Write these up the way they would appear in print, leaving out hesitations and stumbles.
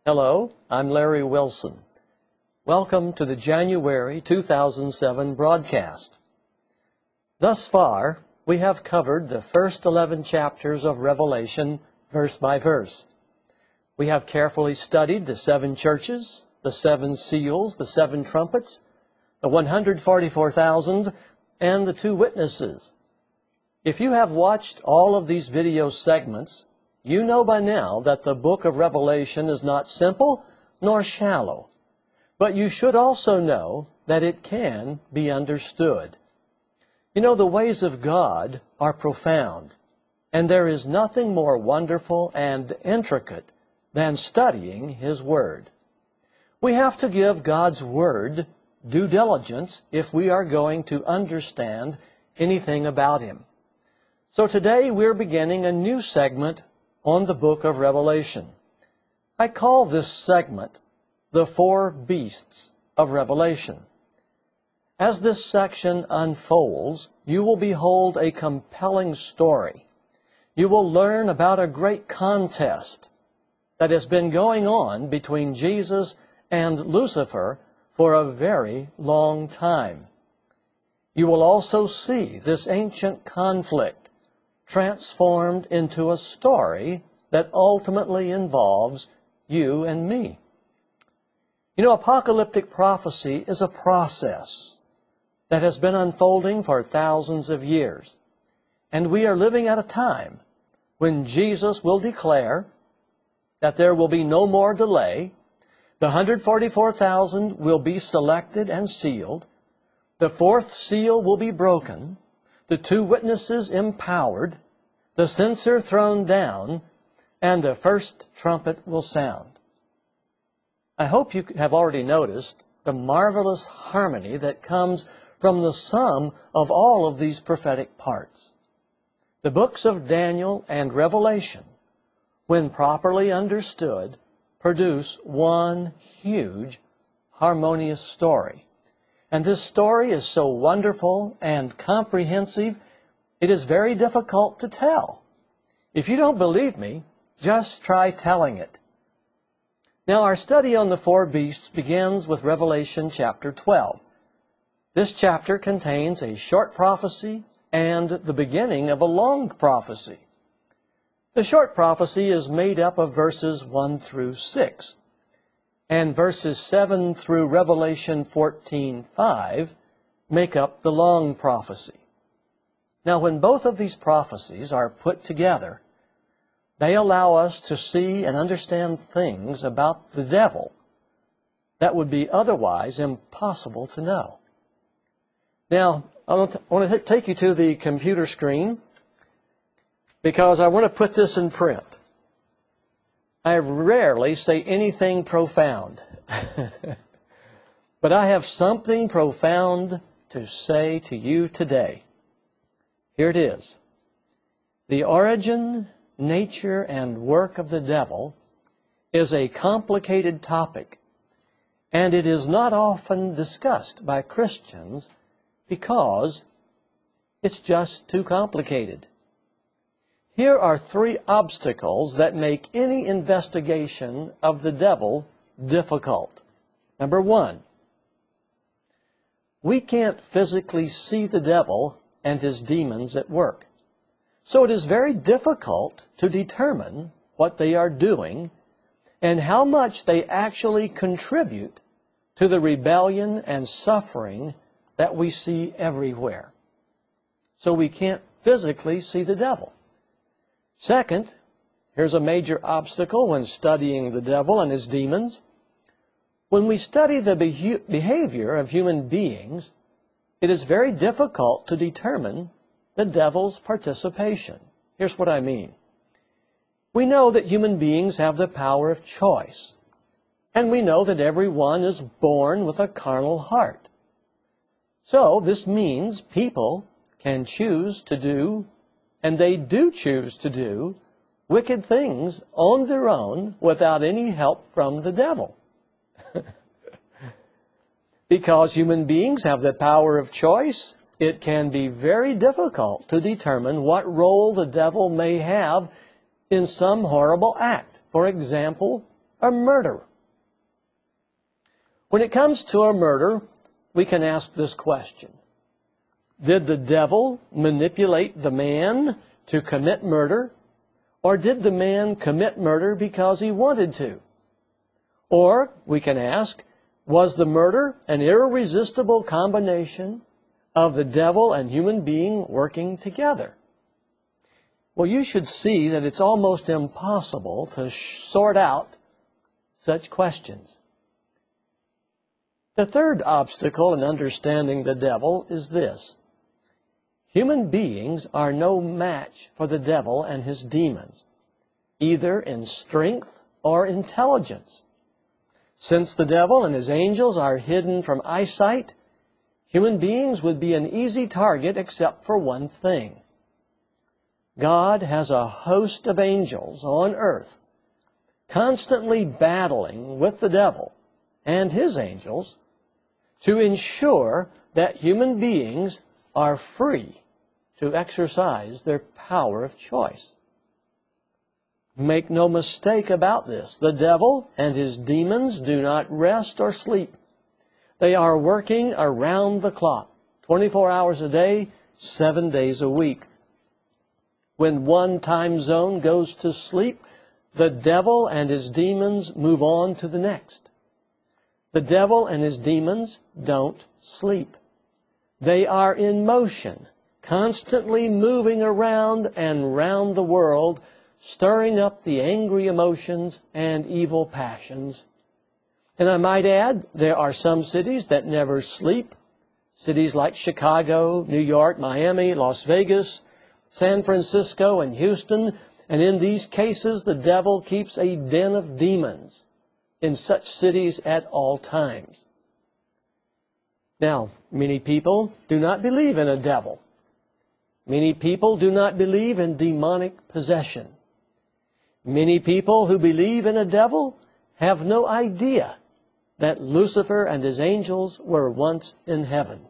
Hello, I'm Larry Wilson. Welcome to the January 2007 broadcast. Thus far, we have covered the first 11 chapters of Revelation verse by verse. We have carefully studied the 7 churches, the 7 seals, the 7 trumpets, the 144,000, and the 2 witnesses. If you have watched all of these video segments, you know by now that the book of Revelation is not simple nor shallow, but you should also know that it can be understood. You know, the ways of God are profound, and there is nothing more wonderful and intricate than studying His Word. We have to give God's Word due diligence if we are going to understand anything about Him. So today we're beginning a new segment on the book of Revelation. I call this segment the 4 Beasts of Revelation. As this section unfolds, you will behold a compelling story. You will learn about a great contest that has been going on between Jesus and Lucifer for a very long time. You will also see this ancient conflict transformed into a story that ultimately involves you and me. You know, apocalyptic prophecy is a process that has been unfolding for thousands of years. And we are living at a time when Jesus will declare that there will be no more delay. The 144,000 will be selected and sealed. The 4th seal will be broken. The 2 witnesses empowered, the censer thrown down, and the first trumpet will sound. I hope you have already noticed the marvelous harmony that comes from the sum of all of these prophetic parts. The books of Daniel and Revelation, when properly understood, produce one huge, harmonious story. And this story is so wonderful and comprehensive, it is very difficult to tell. If you don't believe me, just try telling it. Now, our study on the 4 beasts begins with Revelation chapter 12. This chapter contains a short prophecy and the beginning of a long prophecy. The short prophecy is made up of verses 1 through 6. And verses 7 through Revelation 14:5 make up the long prophecy. Now, when both of these prophecies are put together, they allow us to see and understand things about the devil that would be otherwise impossible to know. Now, I want to take you to the computer screen because I want to put this in print. I rarely say anything profound, but I have something profound to say to you today. Here it is. The origin, nature, and work of the devil is a complicated topic, and it is not often discussed by Christians because it's just too complicated. Here are 3 obstacles that make any investigation of the devil difficult. Number 1, we can't physically see the devil and his demons at work. So it is very difficult to determine what they are doing and how much they actually contribute to the rebellion and suffering that we see everywhere. So we can't physically see the devil. Second, here's a major obstacle when studying the devil and his demons. When we study the behavior of human beings, it is very difficult to determine the devil's participation. Here's what I mean. We know that human beings have the power of choice, and we know that everyone is born with a carnal heart. So this means people can choose to do, and they do choose to do, wicked things on their own without any help from the devil. Because human beings have the power of choice, it can be very difficult to determine what role the devil may have in some horrible act. For example, a murderer. When it comes to a murder, we can ask this question. Did the devil manipulate the man to commit murder? Or did the man commit murder because he wanted to? Or we can ask, was the murder an irresistible combination of the devil and human being working together? Well, you should see that it's almost impossible to sort out such questions. The third obstacle in understanding the devil is this. Human beings are no match for the devil and his demons, either in strength or intelligence. Since the devil and his angels are hidden from eyesight, human beings would be an easy target except for one thing. God has a host of angels on earth constantly battling with the devil and his angels to ensure that human beings are free to exercise their power of choice. Make no mistake about this. The devil and his demons do not rest or sleep. They are working around the clock, 24 hours a day, 7 days a week. When one time zone goes to sleep, the devil and his demons move on to the next. The devil and his demons don't sleep. They are in motion, constantly moving around and round the world, stirring up the angry emotions and evil passions. And I might add, there are some cities that never sleep. Cities like Chicago, New York, Miami, Las Vegas, San Francisco, and Houston. And in these cases, the devil keeps a den of demons in such cities at all times. Now, many people do not believe in a devil. Many people do not believe in demonic possession. Many people who believe in a devil have no idea that Lucifer and his angels were once in heaven.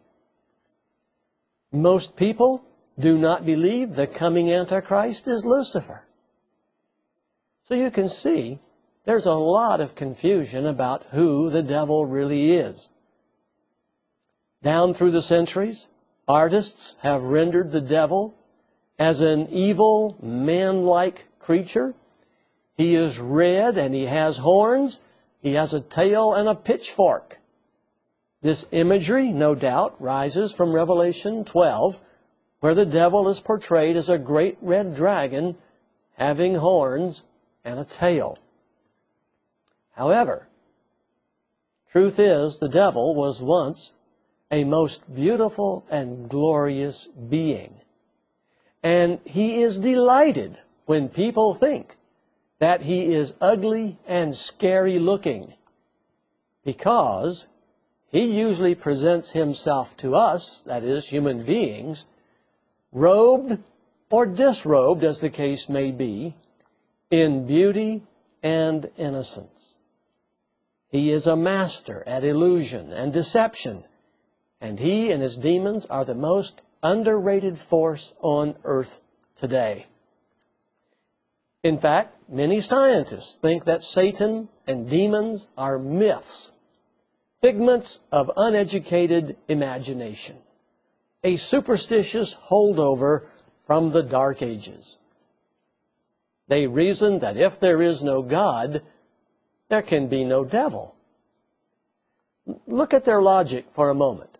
Most people do not believe the coming Antichrist is Lucifer. So you can see there's a lot of confusion about who the devil really is. Down through the centuries, artists have rendered the devil as an evil, man-like creature. He is red and he has horns. He has a tail and a pitchfork. This imagery, no doubt, rises from Revelation 12, where the devil is portrayed as a great red dragon having horns and a tail. However, truth is, the devil was once a most beautiful and glorious being. And he is delighted when people think that he is ugly and scary looking, because he usually presents himself to us, that is, human beings, robed or disrobed, as the case may be, in beauty and innocence. He is a master at illusion and deception, and he and his demons are the most underrated force on earth today. In fact, many scientists think that Satan and demons are myths, figments of uneducated imagination, a superstitious holdover from the Dark Ages. They reason that if there is no God, there can be no devil. Look at their logic for a moment.